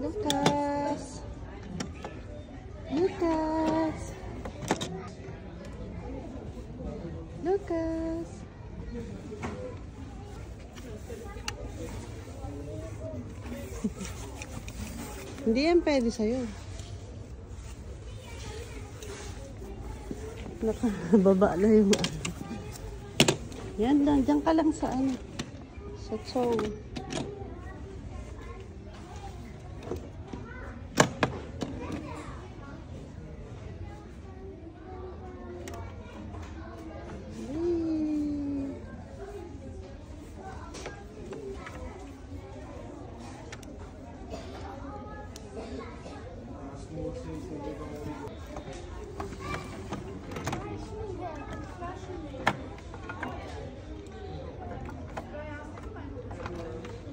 Lucas! Lucas! Lucas! Hindi yan pwede sa'yo. Nakababa na yung ano. Yan lang, dyan ka lang sa ano. Sa chow.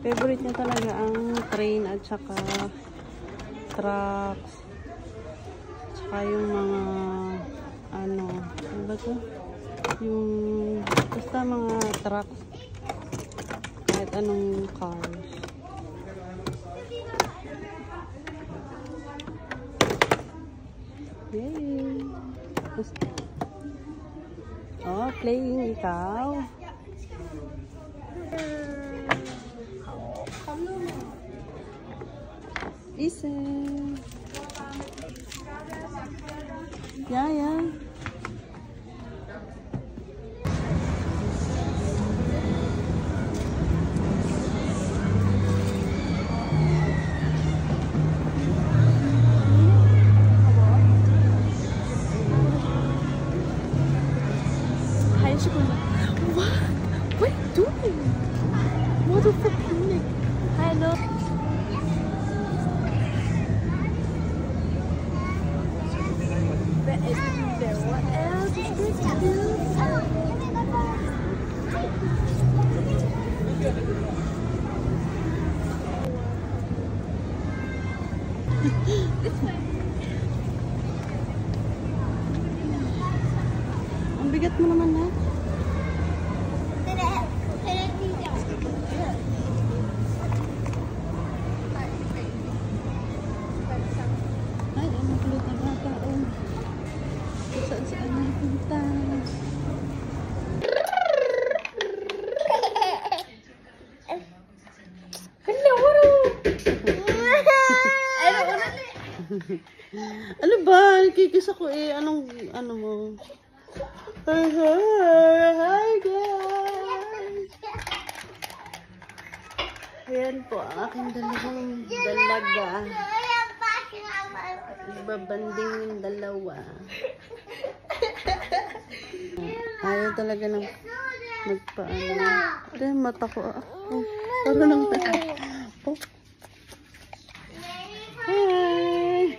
Favorite niya talaga ang train at saka trucks. Saka yung mga ano ba to? Yung basta mga trucks. Kahit anong cars. Yay! Oh, playing ikaw. Isa. Yeah. High school. What? What are you doing? What the fuck? Hello. What else is good to do? Ang bigat mo naman na. Ay, ang makulit na bata. Saan na punta? Ano ba? Kikis ako eh. Ano mo? Hi guys! Ayan po ang aking dalawang dalaga. Babanding yung dalawa. Ayaw talaga ng magpaano. Ito yung mata ko. Oh, taro lang tayo. Oh. Hi!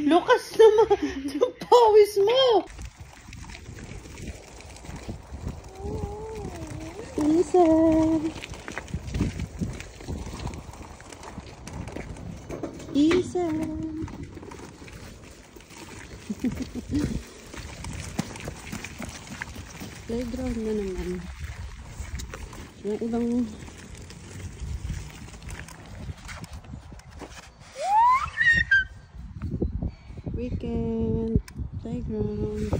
Lucas naman! Yung pawis mo! Isa! Isa! Playground na naman. Yung ibang weekend playground.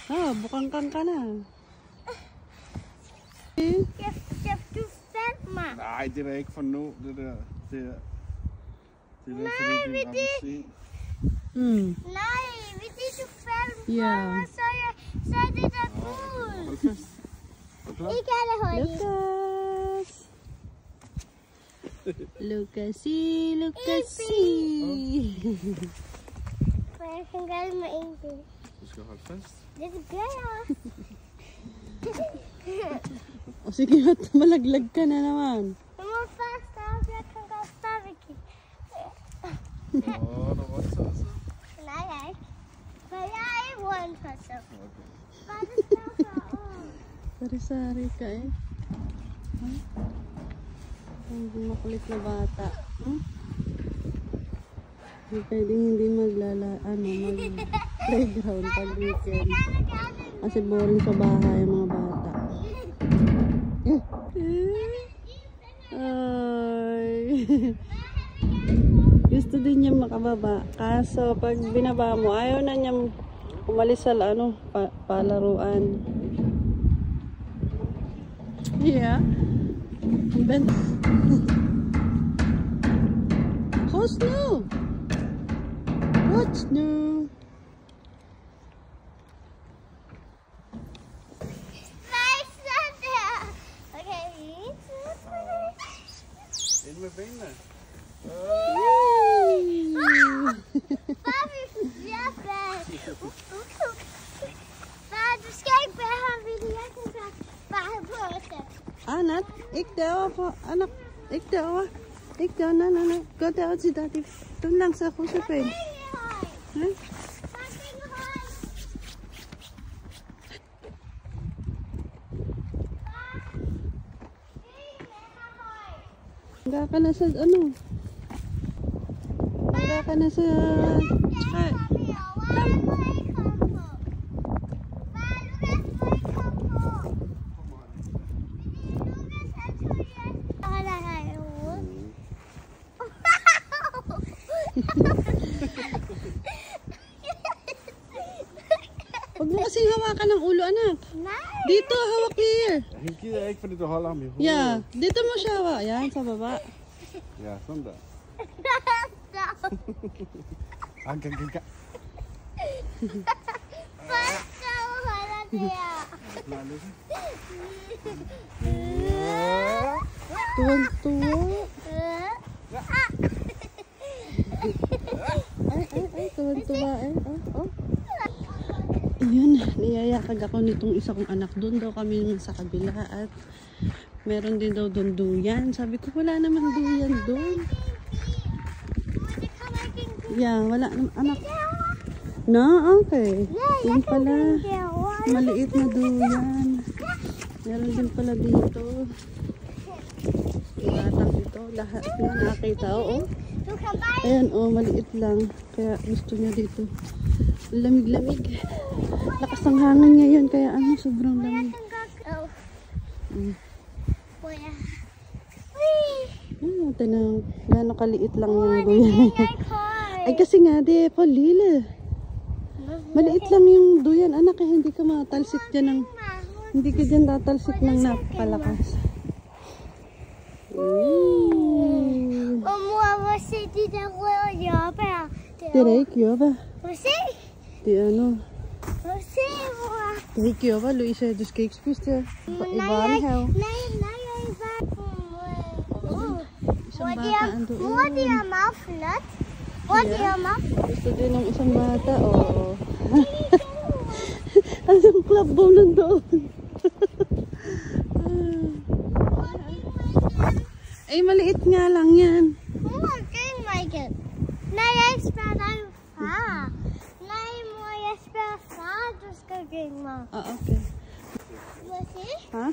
Ah, bukangkang ka na. Du filma. Nej, det er ikke for nu, det der. Det er fordi, det er se. Nej, hvis ikke du filmer, Yeah. så er det der cool. Hold fast. Er du klar? Ikke alle hold i. Lucasi. For jeg kan gøre det med en del. Du skal holde fast. Det gør jeg. O sige, at malaglag ka na naman. Du må først op, jeg kan godt stadigvæk. Du rundtager sig. Nej, jeg ikke. For jeg er ikke rundt for så. Okay. Bare det står herovre. Sari-sari ka eh. Ang makulit na bata. Hindi pwedeng hindi mag-playground pag weekend. Kasi boring sa bahay ang mga bata. Gusto din niya makababa. Kaso pag binaba mo, ayaw na niya umalis sa palaruan. Yeah. Ben. What's new? What's new? In mijn benen. Anak, ik deel van anak, ik deel. Ik deel, nee. Go deel het daddy. Doe langs de goede pen. Hangga ka na sa ano? Hangga ka na sa... Ay. Huwag mo kasing hawakan ng ulo, anak. Dito, hawak here. Ik vind het wel halal meer. Yeah, dito mo siya hawak. Yan, sa baba. Ja, zondag. Kijk. Tuwang-tuwa. Ay, tuwang-tuwa. Oh. Ayun, niyayakag ako nitong isa kong anak. Doon daw kami sa kabila at meron din daw doon duyan. Sabi ko, wala naman duyan doon. Yeah, wala naman anak. No, okay. Yung pala, maliit na duyan. Meron din pala dito. Batang ito, lahat na nakita. Oo. Ayan, maliit lang. Kaya gusto niya dito. Lamig-lamig. Lakas ng hangin ngayon, kaya sobrang lamig. Tanong, gano'ng kaliit lang yung duyan. Ay kasi nga, di po, lila. Maliit lang yung duyan, anak, hindi ka matalsik dyan ng, hindi ka dyan tatalsik ng napakalakas. Direk, yoba. Di ano. Direk, yoba, Louisa, dus kijk spust je. Ivan, hel. What do your mouth nut? What do your mouth? Gusto din ng isang bata, oo. Anong club ball nandoon? Ay, maliit nga lang yan. Okay. Ha?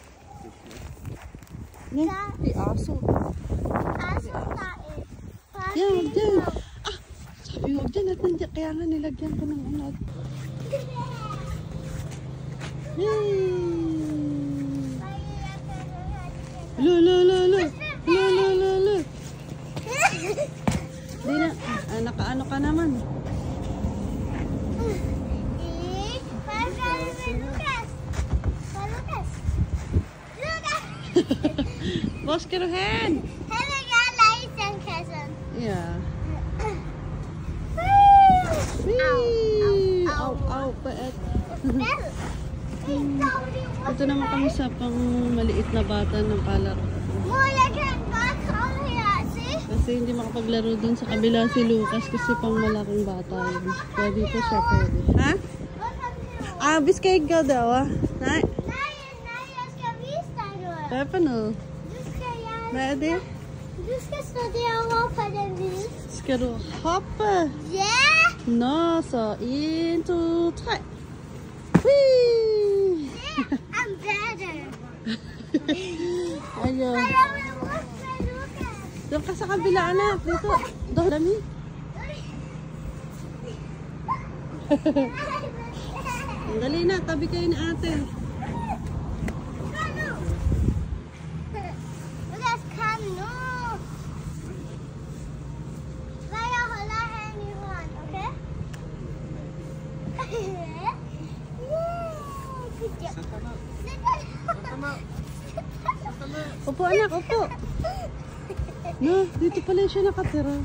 Di aso. Yan, huwag dyan. Sabi huwag dyan at nandiyan. Kaya nga nilagyan ko ng unod. Lo. Di na. Nakaano ka naman. Wash your hand. Yeah. Ow, paet. Ito naman kami sa pang maliit na bata ng palaro. Kasi hindi makapaglaro dun sa kabila si Lucas kasi pang malaking bata yun. Kaya dito siya pwede. Ha? Biskay ka daw Nej. Peppa nu. Ready? Du ska stå där och hoppa den vid. Ska du hoppa? Yeah! Nå, så 1, 2, 3. Whee! I'm better. Ayun. Doon ka sa kabila, anak. Dito. Doon, dami. Dali na, tabi kayo ni ate. Upo anak, upo. No, dito pala siya nakatira.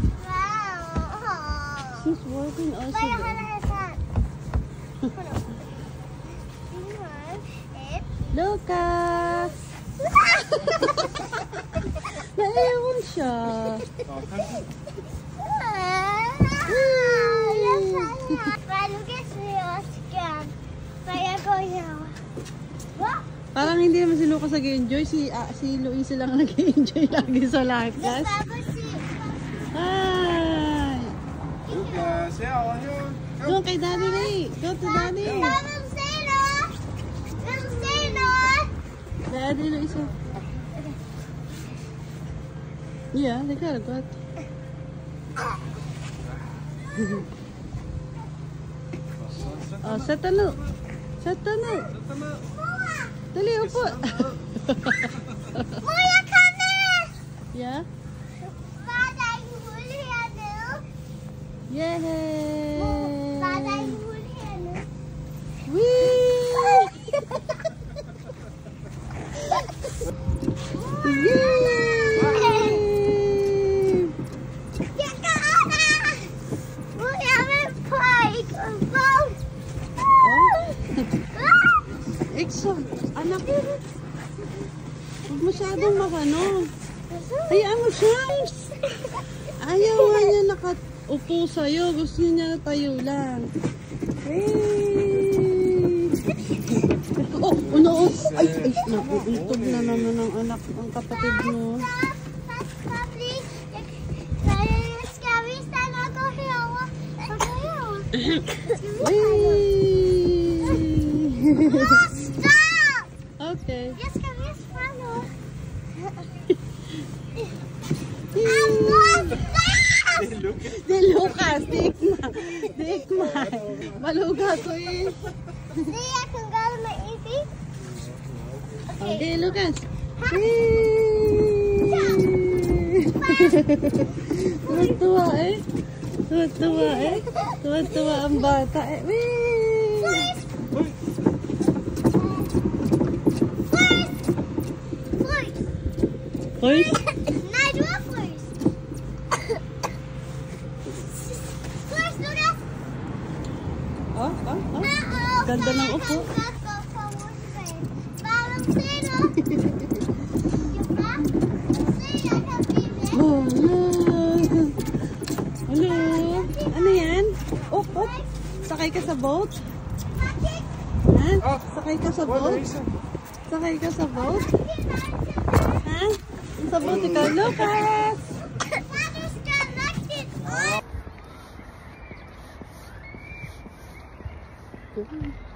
She's working also there. Lucas! Naiwan siya. Parang hindi naman si Lucas nag-enjoy. Si Luisa lang nag-enjoy lagi sa lakas. Hi! Lucas, yeah, here. Go kay Daddy Ray. Go to Daddy. Daddy Luisa. Yeah, they got a butt. Oh, satano. Satano. Dali, upo. Moya, come here! Yeah? Father, you will hear now. Yay! Father, you will hear now. Whee! Yay! Get the other! We haven't played a boat. Ikso, anak. Huwag masyadong makano. Hayaan mo siya. Ayaw nga niya nakaupo sa'yo. Gusto niya tayo lang. Hey! Oh, ano? Ay, nakuuntog na naman ang anak, ang kapatid mo. Stop! Okay. Yes, come here, follow. Di Lucas, di Ikma. Maluga ko eh. See, I can go to my easy. Okay, Lucas. Tuwa-tuwa eh. Tuwa-tuwa eh. Tuwa-tuwa ang bata eh. First? Now do it first. First, Lucas. Oh. Uh-oh. Ganda ng upo. Oh, hello. Ano yan? Oh. Sakay ka sa boat? Ha? Sakay ka sa boat? Sakay ka sa boat? Ha? Sa boat ikaw, Lucas! Good.